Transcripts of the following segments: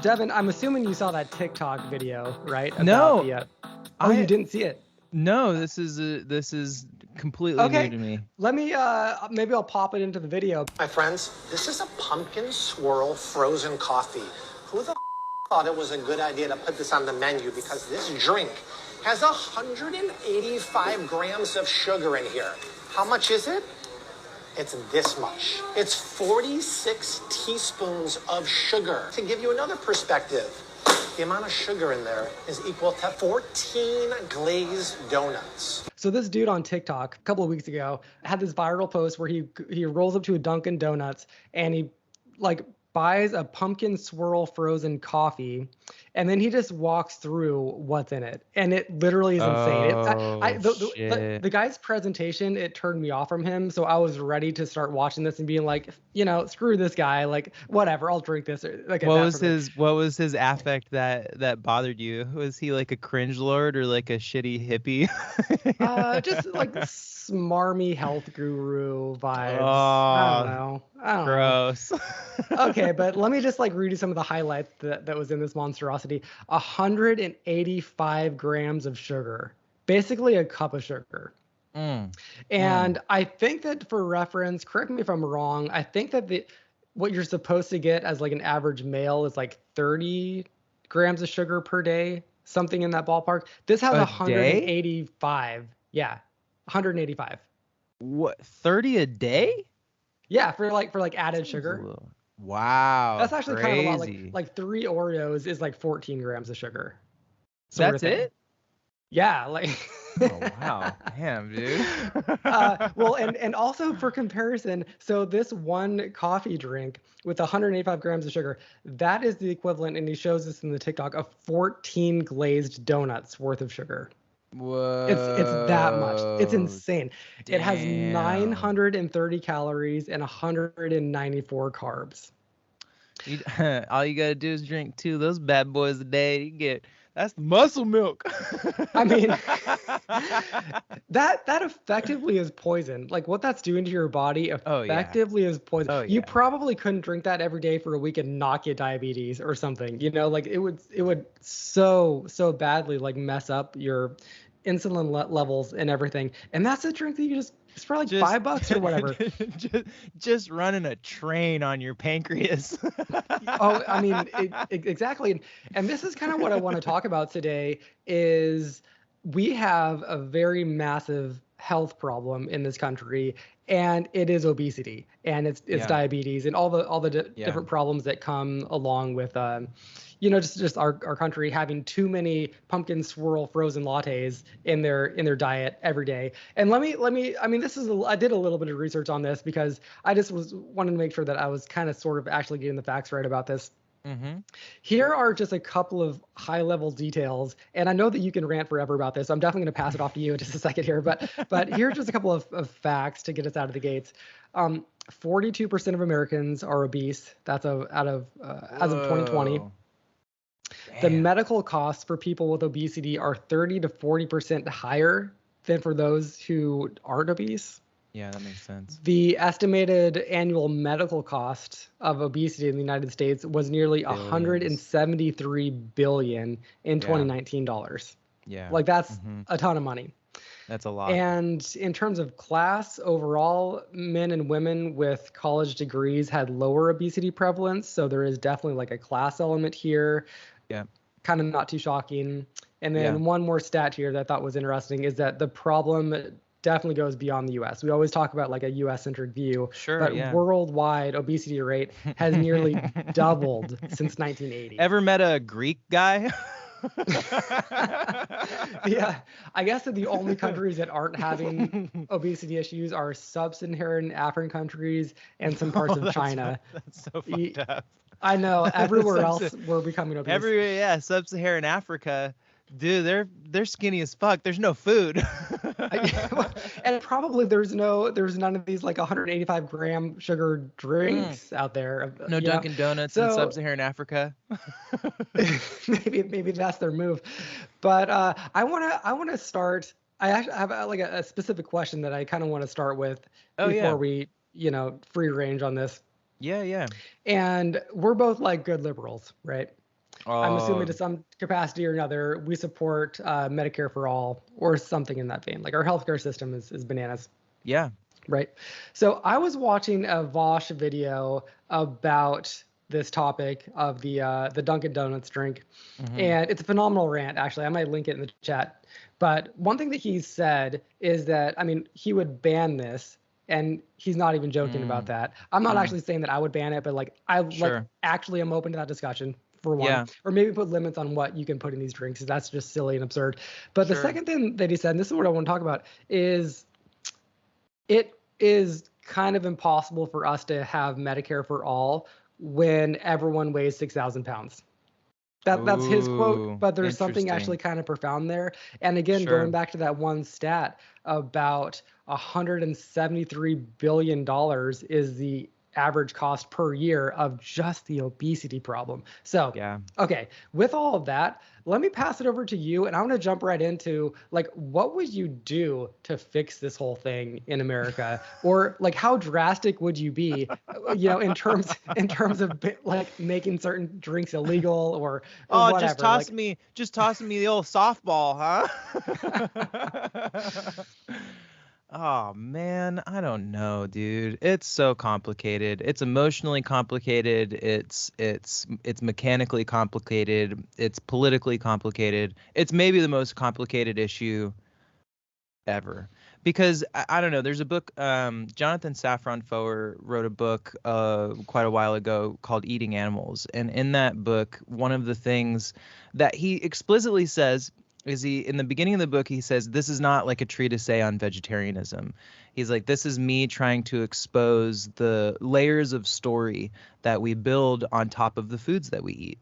Devin, I'm assuming you saw that TikTok video, right? About No, the. Oh, you didn't see it. No, this is completely new Okay, to me. let me. Maybe I'll pop it into the video. My friends, this is a pumpkin swirl frozen coffee. Who the thought it was a good idea to put this on the menu? Because this drink has 185 grams of sugar in here. How much is it? It's this much. It's 46 teaspoons of sugar. To give you another perspective, the amount of sugar in there is equal to 14 glazed donuts. So this dude on TikTok a couple of weeks ago had this viral post where he rolls up to a Dunkin' Donuts and he like buys a pumpkin swirl frozen coffee, and then he just walks through what's in it, and it literally is insane. The guy's presentation, it turned me off from him, so I was ready to start watching this and being like, screw this guy, like whatever, I'll drink this. What was his affect that bothered you? Was he like a cringe lord or like a shitty hippie? Just like smarmy health guru vibes. Oh, I don't know. Gross. Okay, but let me just like read you some of the highlights that was in this monstrosity. 185 grams of sugar, basically a cup of sugar. And I think that, for reference, correct me if I'm wrong, I think that what you're supposed to get as like an average male is like 30 grams of sugar per day, something in that ballpark. This has 185. Day? Yeah, 185. What, 30 a day? Yeah, for added sugar. Wow. That's actually crazy. kind of a lot. Like 3 Oreos is like 14 grams of sugar. That's it? Yeah, like. Oh wow, damn, dude. Well, and also for comparison, so this one coffee drink with 185 grams of sugar, that is the equivalent, and he shows this in the TikTok, of 14 glazed donuts worth of sugar. Whoa. It's that much. It's insane. Damn. It has 930 calories and 194 carbs. All you gotta do is drink 2 of those bad boys a day. You get that's muscle milk. I mean, that effectively is poison. Like what that's doing to your body effectively is poison. Oh, you probably couldn't drink that every day for a week and not get diabetes or something. Like it would so badly like mess up your insulin levels and everything. And that's a drink that you it's for like $5 or whatever. just running a train on your pancreas. Oh, I mean, exactly. And this is kind of what I want to talk about today is we have a very massive health problem in this country, and it is obesity, and it's diabetes and all the different problems that come along with just our country having too many pumpkin swirl frozen lattes in their diet every day. And let me I mean, I did a little bit of research on this because I just wanted to make sure that I was kind of sort of actually getting the facts right about this. Mm-hmm. Here are just a couple of high-level details, and I know that you can rant forever about this, so I'm definitely going to pass it off to you in just a second here. But here's just a couple of facts to get us out of the gates. 42% of Americans are obese. That's as of 2020. Damn. The medical costs for people with obesity are 30 to 40% higher than for those who aren't obese. Yeah, that makes sense. The estimated annual medical cost of obesity in the United States was nearly $173 billion in 2019 dollars. Yeah. Like that's a ton of money. That's a lot. And in terms of class overall, men and women with college degrees had lower obesity prevalence. So there is definitely like a class element here. Yeah. Kind of not too shocking. And then one more stat here that I thought was interesting is that the problem definitely goes beyond the U.S. We always talk about like a U.S.-centric view, but worldwide obesity rate has nearly doubled since 1980. Ever met a Greek guy? Yeah, I guess that the only countries that aren't having obesity issues are sub-Saharan African countries and some parts of China. That's so fucked up. I know. Everywhere else, we're becoming obese. Everywhere, sub-Saharan Africa. Dude, they're skinny as fuck. There's no food. And probably there's none of these like 185 gram sugar drinks out there. No Dunkin' Donuts in sub-Saharan Africa. maybe that's their move. But I want to start. I actually have like a specific question that I kind of want to start with before we free range on this. Yeah. And we're both like good liberals, right? I'm assuming Oh, to some capacity or another, we support Medicare for all or something in that vein. Like our healthcare system is bananas, yeah. right? So I was watching a Vosh video about this topic of the Dunkin' Donuts drink, Mm-hmm. and it's a phenomenal rant. Actually, I might link it in the chat. But one thing that he said is that, I mean, he would ban this, and he's not even joking about Mm, that. I'm not mm, actually saying that I would ban it, but like I like sure. actually am open to that discussion for one, Yeah, or maybe put limits on what you can put in these drinks. That's just silly and absurd. But the sure. second thing that he said, and this is what I want to talk about, is it is kind of impossible for us to have Medicare for all when everyone weighs 6,000 pounds. That's his quote, Ooh, but there's something interesting. actually kind of profound there. And again, going Sure. back to that one stat about $173 billion is the average cost per year of just the obesity problem. So, Yeah. okay, with all of that, let me pass it over to you, and I'm going to jump right into like, what would you do to fix this whole thing in America, or like, how drastic would you be, in terms of like making certain drinks illegal or Oh, whatever, like. just tossing me the old softball, huh? Oh man, I don't know, dude. It's so complicated. It's emotionally complicated. It's mechanically complicated. It's politically complicated. It's maybe the most complicated issue ever. Because I don't know, there's a book, Jonathan Safran Foer wrote a book quite a while ago called Eating Animals. And in that book, one of the things that he explicitly says is in the beginning of the book, he says, this is not like a treatise on vegetarianism. He's like, this is me trying to expose the layers of story that we build on top of the foods that we eat.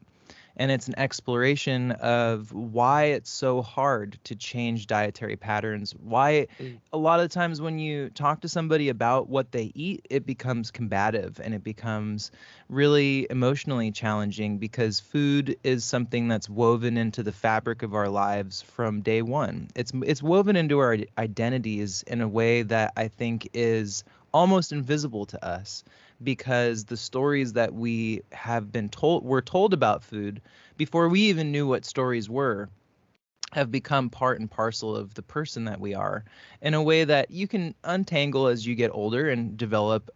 And it's an exploration of why it's so hard to change dietary patterns, why Mm. a lot of times when you talk to somebody about what they eat, it becomes combative and it becomes really emotionally challenging because food is something that's woven into the fabric of our lives from day one. It's woven into our identities in a way that I think is almost invisible to us because the stories that we're told about food before we even knew what stories were have become part and parcel of the person that we are in a way that you can untangle as you get older and develop,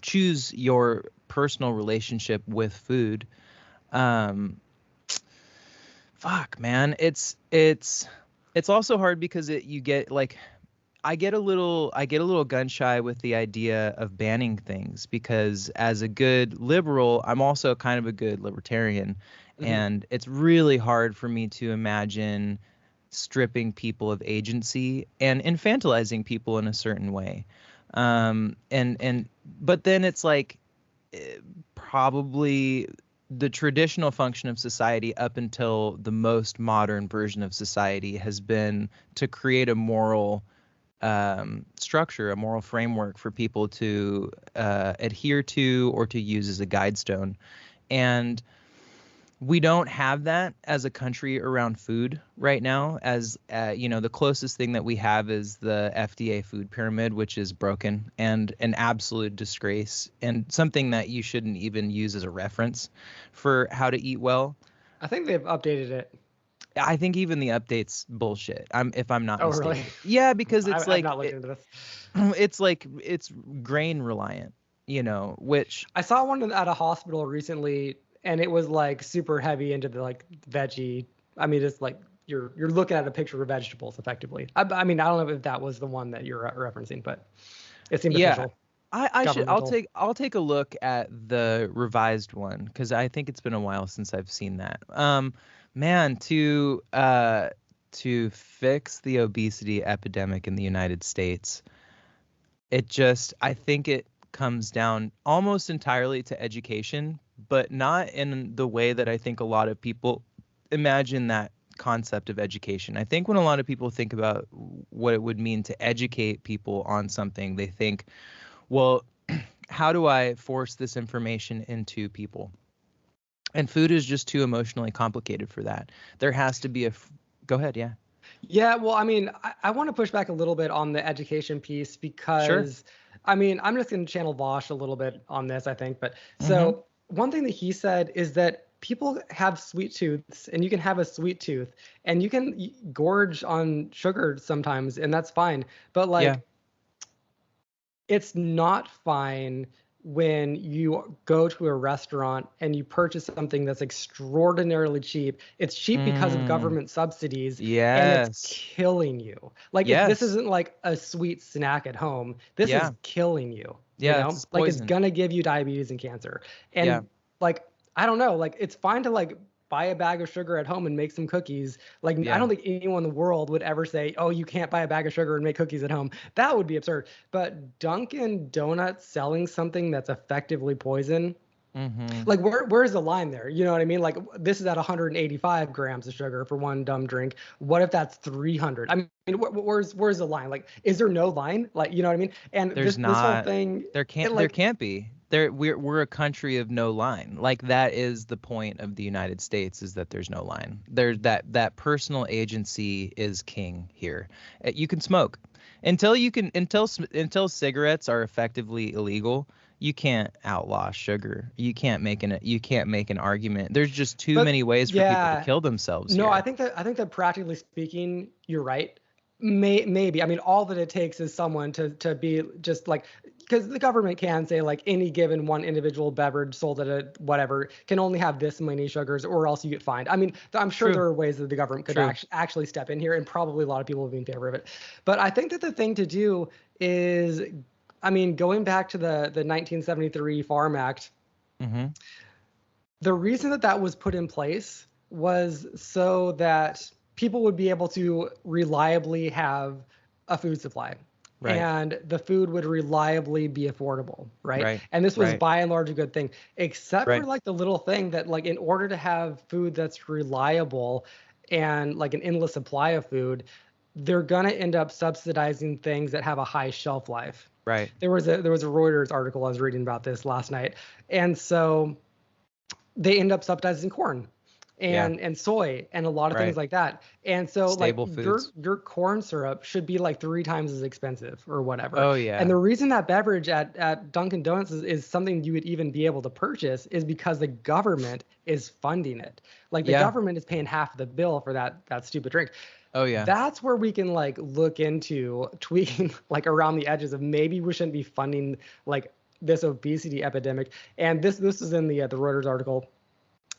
choose your personal relationship with food. Um, Fuck, man. It's also hard because you get like I get a little gun shy with the idea of banning things because as a good liberal, I'm also kind of a good libertarian, Mhm. and it's really hard for me to imagine stripping people of agency and infantilizing people in a certain way. But then it's like probably the traditional function of society up until the most modern version of society has been to create a moral structure, a moral framework for people to adhere to or to use as a guide stone. And we don't have that as a country around food right now. As the closest thing that we have is the FDA food pyramid, which is broken and an absolute disgrace and something that you shouldn't even use as a reference for how to eat well. I think they've updated it. I think even the updates bullshit. If I'm not Oh, really? mistaken. Yeah, because it's I've like not looked into this. it's grain reliant, which I saw one at a hospital recently, and it was like super heavy into the like veggie. I mean, it's like you're looking at a picture of vegetables effectively. I mean, I don't know if that was the one that you're referencing, but it seemed yeah, official, I'll governmental. take a look at the revised one because I think it's been a while since I've seen that. Man, to fix the obesity epidemic in the United States, I think it comes down almost entirely to education, but not in the way that I think a lot of people imagine that concept of education. I think when a lot of people think about what it would mean to educate people on something, they think, well, how do I force this information into people? And food is just too emotionally complicated for that. There has to be go ahead, yeah. Yeah, well, I mean, I want to push back a little bit on the education piece Sure. because, I mean, I'm just going to channel Vosh a little bit on this, I think. But Mhm. so one thing that he said is that people have sweet tooths, and you can have a sweet tooth, and you can gorge on sugar sometimes, and that's fine. But Yeah. like, it's not fine when you go to a restaurant and you purchase something that's extraordinarily cheap. It's cheap because of Mm, government subsidies, and it's yes. killing you. Like, this Yes. isn't like a sweet snack at home. This Yeah. is killing you, you Yeah. know? It's Like, it's poison. gonna give you diabetes and cancer. Yeah. And like, I don't know, like, it's fine to like buy a bag of sugar at home and make some cookies. Like, I Yeah. don't think anyone in the world would ever say, "Oh, you can't buy a bag of sugar and make cookies at home." That would be absurd. But Dunkin' Donuts selling something that's effectively poison, Mm-hmm. like, where's the line there? You know what I mean? Like, this is at 185 grams of sugar for one dumb drink. What if that's 300? I mean, where's the line? Like, is there no line? Like, you know what I mean? And There's this whole not. thing, it There like, can't be. We're a country of no line. Like, that is the point of the United States, is that there's no line. That personal agency is king here. You can smoke until cigarettes are effectively illegal. You can't outlaw sugar. You can't make an argument. There's just too but many ways for people to yeah, kill themselves no, here. I think that practically speaking, you're right. Maybe. I mean, all that it takes is someone to be just like, because the government can say like any given one individual beverage sold at a whatever can only have this many sugars, or else you get fined. I mean, I'm sure True. there are ways that the government could True. actually step in here, and probably a lot of people would be in favor of it. But I think that the thing to do is, I mean, going back to the 1973 Farm Act, Mm-hmm. the reason that that was put in place was so that people would be able to reliably have a food supply, Right. and the food would reliably be affordable, right? Right. And this was Right. by and large a good thing, except for Right. like the little thing that, like, in order to have food that's reliable and like an endless supply of food, they're going to end up subsidizing things that have a high shelf life. Right. There was a Reuters article I was reading about this last night. And so they end up subsidizing corn Yeah. and soy and a lot of Right. things like that. And so Stable like foods. your corn syrup should be like 3 times as expensive or whatever. Oh yeah. And the reason that beverage at Dunkin' Donuts is something you would even be able to purchase is because the government is funding it. Like, the Yeah. government is paying half the bill for that stupid drink. Oh yeah. That's where we can like look into tweaking like around the edges of maybe we shouldn't be funding like this obesity epidemic. And this is in the Reuters article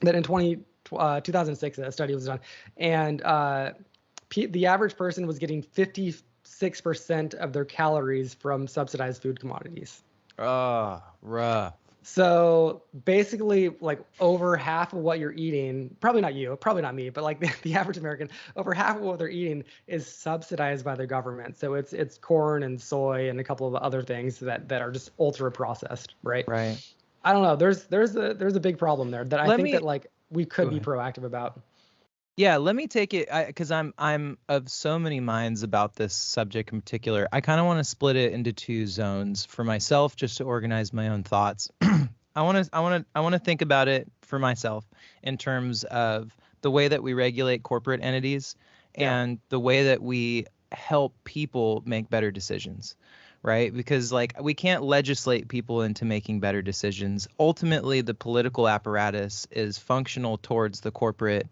that in 2006 a study was done, and the average person was getting 56% of their calories from subsidized food commodities. Oh, rough. So basically, like, over half of what you're eating, probably not you, probably not me, but like the average American, over half of what they're eating is subsidized by the government. So it's corn and soy and a couple of other things that are just ultra processed, right? Right. I don't know. There's a big problem there that I think that like we could be proactive about. Yeah, let me take it, because I'm of so many minds about this subject in particular. I kind of want to split it into two zones for myself, just to organize my own thoughts. I want to think about it for myself in terms of the way that we regulate corporate entities and the way that we help people make better decisions. Right? Because like, we can't legislate people into making better decisions. Ultimately, the political apparatus is functional towards the corporate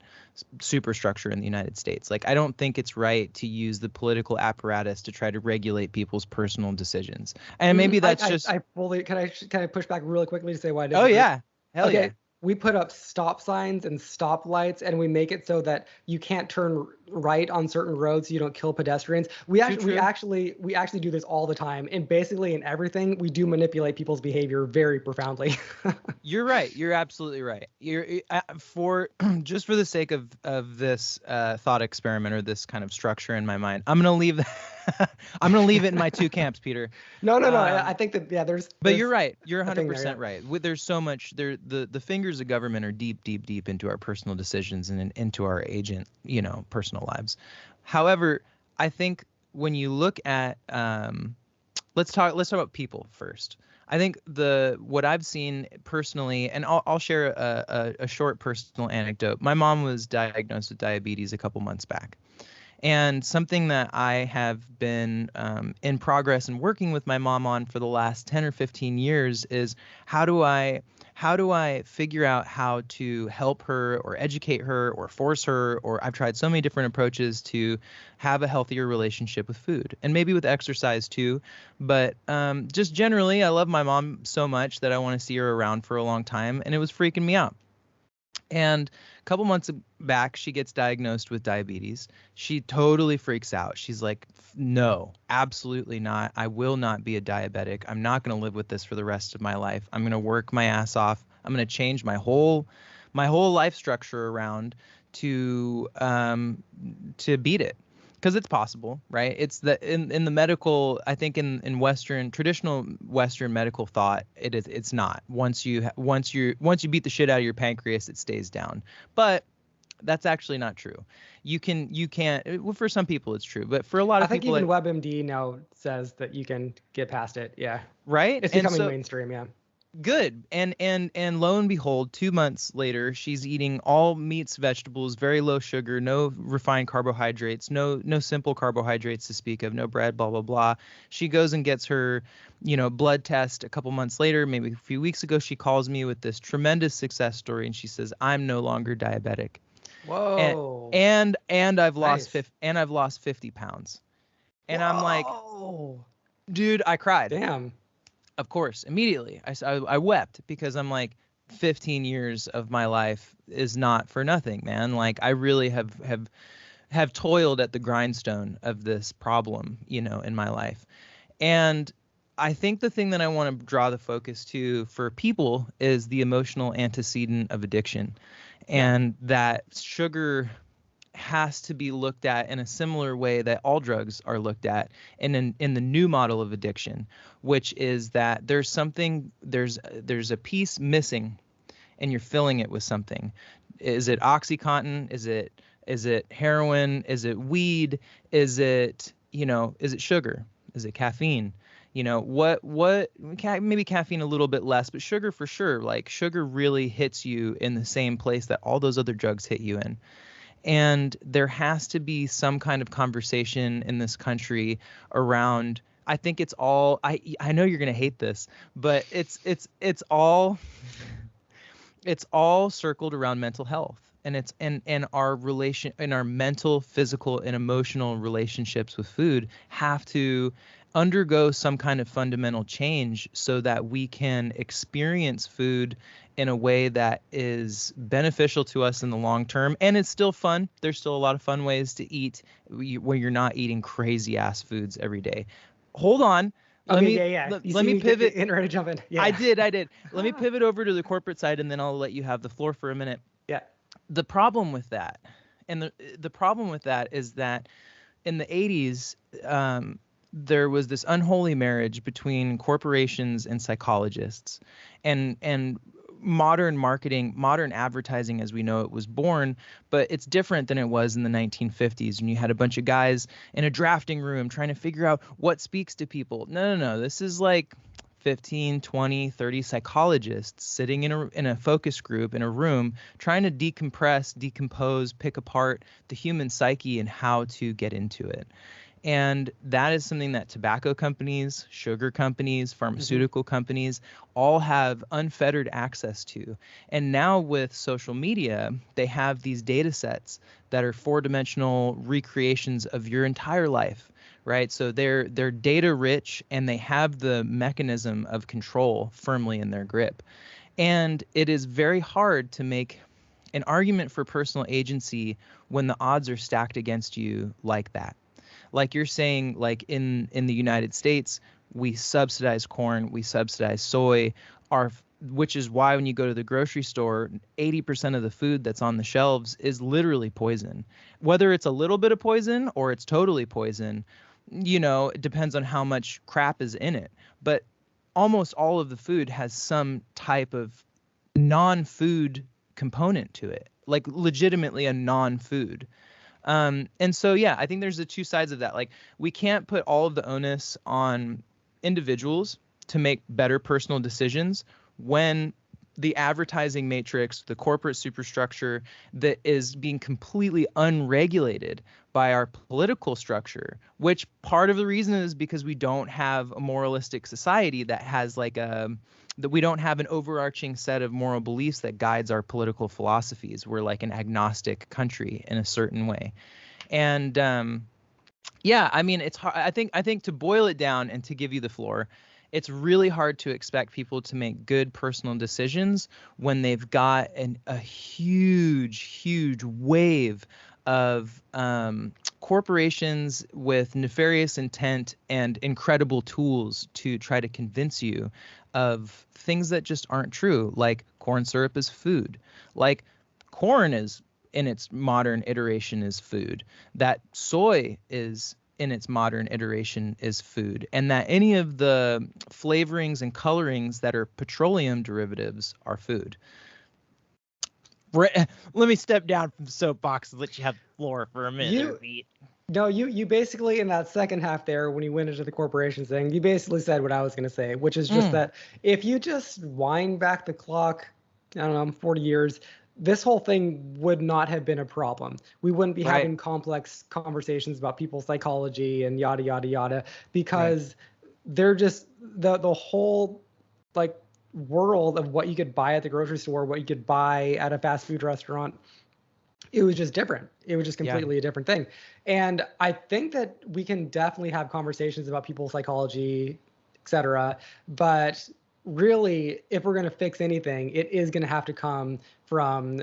superstructure in the United States. Like, I don't think it's right to use the political apparatus to try to regulate people's personal decisions. And maybe that's I fully can I push back really quickly to say why I Oh disagree? yeah. Hell yeah. We put up stop signs and stop lights, and we make it so that you can't turn right on certain roads so you don't kill pedestrians. We actually do this all the time, and basically in everything we do manipulate people's behavior very profoundly. You're right. You're absolutely right. You're for just for the sake of this thought experiment, or this kind of structure in my mind, I'm gonna leave I'm gonna leave it in my two camps, Peter. No. I think that But you're right. You're 100% there, right. There's so much there. The fingers of government are deep into our personal decisions and into our agent, personal lives. However, I think when you look at let's talk about people first. I think what I've seen personally, and I'll share a short personal anecdote. My mom was diagnosed with diabetes a couple months back. And something that I have been in progress and working with my mom on for the last 10 or 15 years is how do I figure out how to help her or educate her or force her, or I've tried so many different approaches to have a healthier relationship with food and maybe with exercise too. But just generally, I love my mom so much that I want to see her around for a long time, and it was freaking me out. And a couple months back, she gets diagnosed with diabetes. She totally freaks out. She's like, no, absolutely not. I will not be a diabetic. I'm not going to live with this for the rest of my life. I'm going to work my ass off. I'm going to change my whole life structure around to beat it. Because it's possible, right? It's the in the medical, I think in Western, traditional Western medical thought, it's not. Once you beat the shit out of your pancreas, it stays down. But that's actually not true. You can't. Well, for some people it's true, but for a lot I of think people, even WebMD now says that you can get past it. Yeah. right? It's And becoming so mainstream. Yeah. good. And lo and behold, 2 months later, she's eating all meats, vegetables, very low sugar, no refined carbohydrates, no simple carbohydrates to speak of, no bread, blah blah blah. She goes and gets her, blood test a couple months later, maybe a few weeks ago. She calls me with this tremendous success story, and she says, "I'm no longer diabetic." And Whoa. I've lost Nice. 50 pounds. And I'm like, Whoa. dude, I cried. Damn. Of course, immediately. I wept because I'm like, 15 years of my life is not for nothing, man. Like I really have toiled at the grindstone of this problem, in my life. And I think the thing that I want to draw the focus to for people is the emotional antecedent of addiction. And that sugar has to be looked at in a similar way that all drugs are looked at in the new model of addiction, which is that there's a piece missing and you're filling it with something. Is it OxyContin? Is it heroin? Is it weed? Is it sugar? Is it caffeine? Maybe caffeine a little bit less, but sugar for sure. Like sugar really hits you in the same place that all those other drugs hit you in. And there has to be some kind of conversation in this country around, I think it's all, I know you're going to hate this, but it's all circled around mental health. And it's and our mental, physical, and emotional relationships with food have to undergo some kind of fundamental change so that we can experience food in a way that is beneficial to us in the long term. And it's still fun. There's still a lot of fun ways to eat where you're not eating crazy ass foods every day. Hold on. Let me pivot. Ready to jump in. Yeah. I did. Let me pivot over to the corporate side, and then I'll let you have the floor for a minute. Yeah. The problem with that, and the problem with that is that in the 80s, there was this unholy marriage between corporations and psychologists, and modern marketing, modern advertising as we know it was born, but it's different than it was in the 1950s when you had a bunch of guys in a drafting room trying to figure out what speaks to people. No. This is like 15, 20, 30 psychologists sitting in a focus group in a room trying to decompress, decompose, pick apart the human psyche and how to get into it. And that is something that tobacco companies, sugar companies, pharmaceutical companies all have unfettered access to. And now with social media, they have these data sets that are four-dimensional recreations of your entire life, right? So they're data rich and they have the mechanism of control firmly in their grip. And it is very hard to make an argument for personal agency when the odds are stacked against you like that. Like you're saying, like in the United States, we subsidize corn, we subsidize soy, which is why when you go to the grocery store, 80% of the food that's on the shelves is literally poison. Whether it's a little bit of poison or it's totally poison, it depends on how much crap is in it. But almost all of the food has some type of non-food component to it, like legitimately a non-food. And so, yeah, I think there's the two sides of that. Like we can't put all of the onus on individuals to make better personal decisions when the advertising matrix, the corporate superstructure that is being completely unregulated by our political structure, which part of the reason is because we don't have a moralistic society that has that we don't have an overarching set of moral beliefs that guides our political philosophies. We're like an agnostic country in a certain way. And yeah, I mean, it's hard. I think to boil it down and to give you the floor, it's really hard to expect people to make good personal decisions when they've got a huge wave of corporations with nefarious intent and incredible tools to try to convince you of things that just aren't true, like corn syrup is food, like corn is in its modern iteration is food, that soy is in its modern iteration is food, and that any of the flavorings and colorings that are petroleum derivatives are food. Let me step down from the soapbox and let you have the floor for a minute. You basically, in that second half there, when you went into the corporation thing, you basically said what I was going to say, which is just that if you just wind back the clock, I don't know, 40 years, this whole thing would not have been a problem. We wouldn't be having complex conversations about people's psychology and yada, yada, yada, because they're just the whole like world of what you could buy at the grocery store, what you could buy at a fast food restaurant. It was just different. It was just completely a different thing. And I think that we can definitely have conversations about people's psychology, et cetera. But really, if we're going to fix anything, it is going to have to come from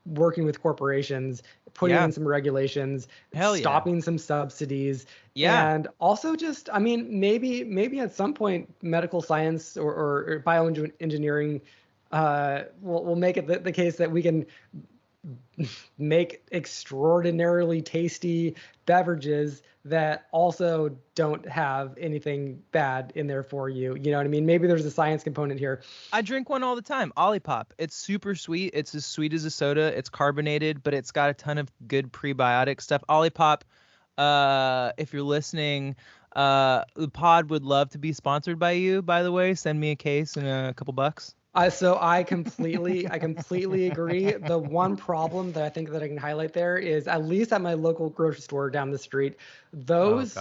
working with corporations, putting in some regulations, stopping some subsidies, and also just, I mean, maybe at some point medical science or bioengineering will make it the case that we can make extraordinarily tasty beverages that also don't have anything bad in there for you. You know what I mean? Maybe there's a science component here. I drink one all the time, Olipop. It's super sweet. It's as sweet as a soda. It's carbonated, but it's got a ton of good prebiotic stuff. Olipop, if you're listening, the pod would love to be sponsored by you, by the way. Send me a case and a couple bucks. So I completely agree. The one problem that I think that I can highlight there is, at least at my local grocery store down the street, those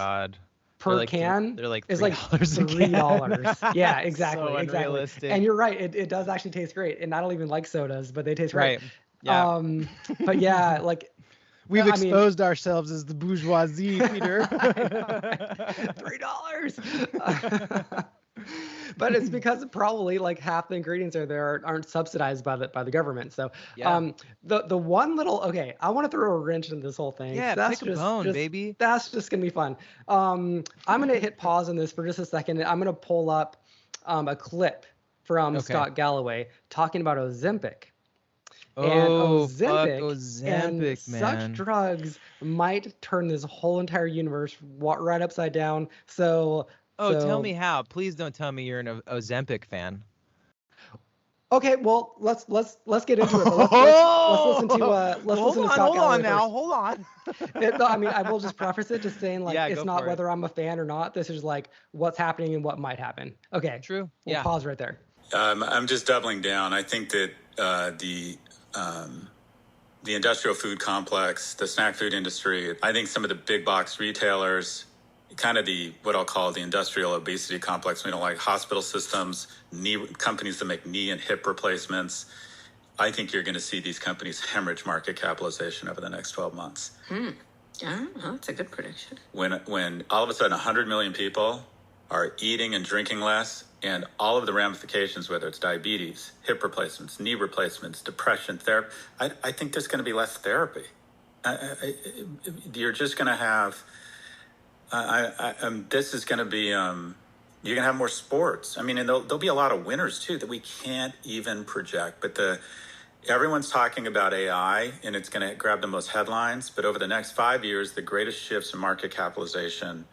per can they're like is like $3. Yeah, exactly, So exactly. And you're right. It does actually taste great. And I don't even like sodas, but they taste great. Right. Yeah. But yeah, like we've exposed ourselves as the bourgeoisie, Peter. $3. But it's because probably like half the ingredients aren't subsidized by the government. So the one little I want to throw a wrench into this whole thing. Yeah, that's pick a bone, baby. That's just gonna be fun. I'm gonna hit pause on this for just a second. I'm gonna pull up a clip from Scott Galloway talking about Ozempic. Ozempic, and man. such drugs might turn this whole entire universe right upside down. So tell me how. Please don't tell me you're an Ozempic fan. Okay, well, let's get into it. Let's listen to Scott Galloway first. Hold on. I mean, I will just preface it just saying it's not whether I'm a fan or not. This is like what's happening and what might happen. Okay. True. We'll pause right there. I'm just doubling down. I think that the industrial food complex, the snack food industry, I think some of the big box retailers, kind of what I'll call the industrial obesity complex. We don't like hospital systems, companies that make knee and hip replacements. I think you're going to see these companies hemorrhage market capitalization over the next 12 months. Yeah, that's a good prediction. When all of a sudden 100 million people are eating and drinking less, and all of the ramifications, whether it's diabetes, hip replacements, knee replacements, depression, therapy, I think there's going to be less therapy. You're just going to have... this is going to be, you're going to have more sports. I mean, and there'll be a lot of winners too that we can't even project, but everyone's talking about AI and it's going to grab the most headlines, but over the next 5 years, the greatest shifts in market capitalization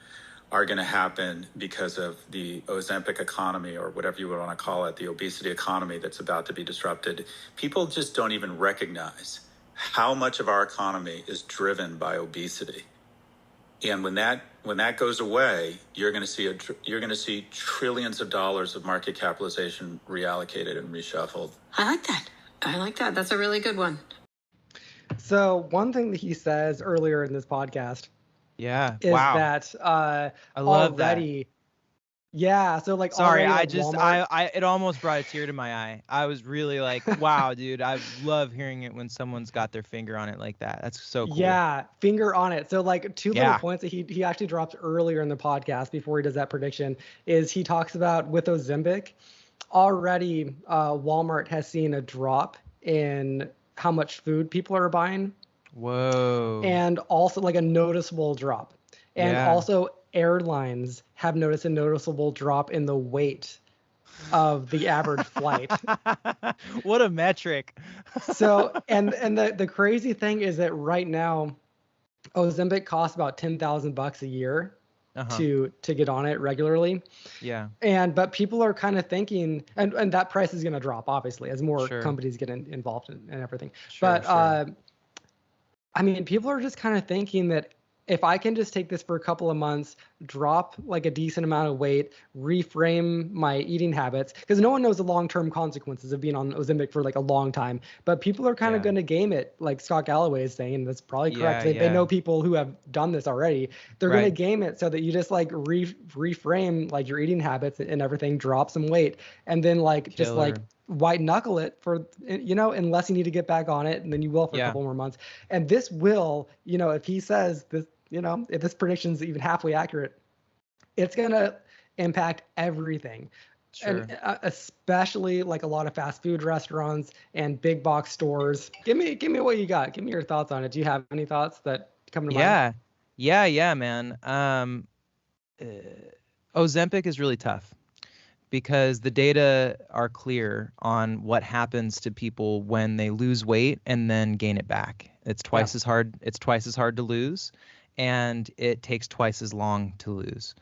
are going to happen because of the Ozempic economy, or whatever you would want to call it, the obesity economy that's about to be disrupted. People just don't even recognize how much of our economy is driven by obesity. And when that goes away, you're going to see trillions of dollars of market capitalization reallocated and reshuffled. I like that. I like that. That's a really good one. So one thing that he says earlier in this podcast Yeah. is Wow. that I love already, yeah. So like, Sorry, already, I like, just Walmart, it almost brought a tear to my eye. I was really like, wow, dude, I love hearing it when someone's got their finger on it like that. That's so cool. yeah, finger on it. So like two little Yeah. points that he actually dropped earlier in the podcast before he does that prediction is he talks about with Ozempic, already Walmart has seen a drop in how much food people are buying, Whoa. and also like a noticeable drop. And Yeah. also airlines have noticed a noticeable drop in the weight of the average flight. What a metric. So, and the crazy thing is that right now, Ozempic costs about $10,000 a year Uh-huh. to get on it regularly. Yeah. But people are kind of thinking, and that price is going to drop obviously as more Sure. companies get involved and everything. Sure, But sure. I mean, people are just kind of thinking that if I can just take this for a couple of months, drop like a decent amount of weight, reframe my eating habits, because no one knows the long-term consequences of being on Ozempic for like a long time. But people are kind of Yeah. going to game it, like Scott Galloway is saying, and that's probably correct. Yeah, They know yeah. people who have done this already. They're going to Right. game it so that you just like reframe like your eating habits and everything, drop some weight, and then like just like Killer. white knuckle it for, unless you need to get back on it, and then you will for a Yeah. couple more months. And this will, if he says this, if this prediction is even halfway accurate, it's going to impact everything. Sure. And especially like a lot of fast food restaurants and big box stores. Give me what you got. Give me your thoughts on it. Do you have any thoughts that come to mind? Yeah, man. Ozempic is really tough because the data are clear on what happens to people when they lose weight and then gain it back. It's twice as hard. It's twice as hard to lose, and it takes twice as long to lose.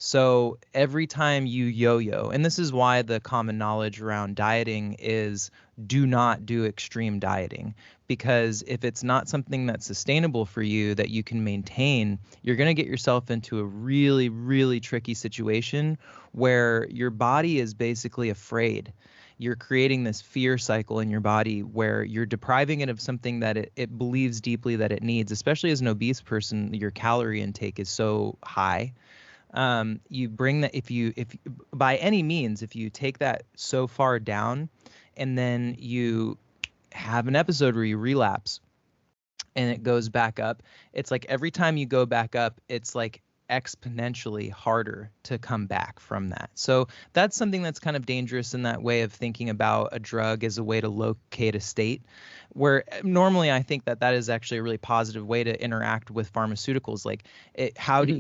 So every time you yo-yo, and this is why the common knowledge around dieting is do not do extreme dieting, because if it's not something that's sustainable for you that you can maintain, you're going to get yourself into a really, really tricky situation where your body is basically afraid. You're creating this fear cycle in your body where you're depriving it of something that it believes deeply that it needs, especially as an obese person. Your calorie intake is so high. You bring that, if by any means, if you take that so far down and then you have an episode where you relapse and it goes back up, it's like every time you go back up, it's like exponentially harder to come back from that. So that's something that's kind of dangerous in that way of thinking about a drug as a way to locate a state, where normally I think that is actually a really positive way to interact with pharmaceuticals. Like how do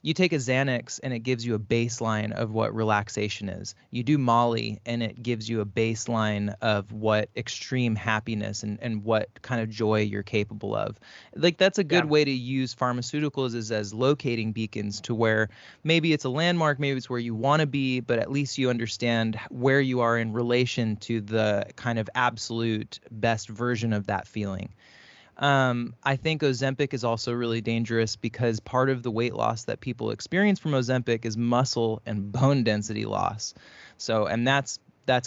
you take a Xanax and it gives you a baseline of what relaxation is. You do Molly and it gives you a baseline of what extreme happiness and what kind of joy you're capable of. Like that's a good way to use pharmaceuticals is as locating beacons to where maybe it's a landmark, maybe it's where you want to be, but at least you understand where you are in relation to the kind of absolute best version of that feeling. I think Ozempic is also really dangerous because part of the weight loss that people experience from Ozempic is muscle and bone density loss. So, and that's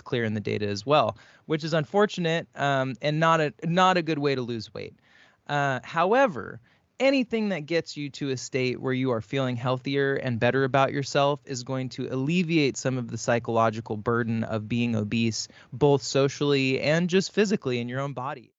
clear in the data as well, which is unfortunate and not a good way to lose weight. However, anything that gets you to a state where you are feeling healthier and better about yourself is going to alleviate some of the psychological burden of being obese, both socially and just physically in your own body.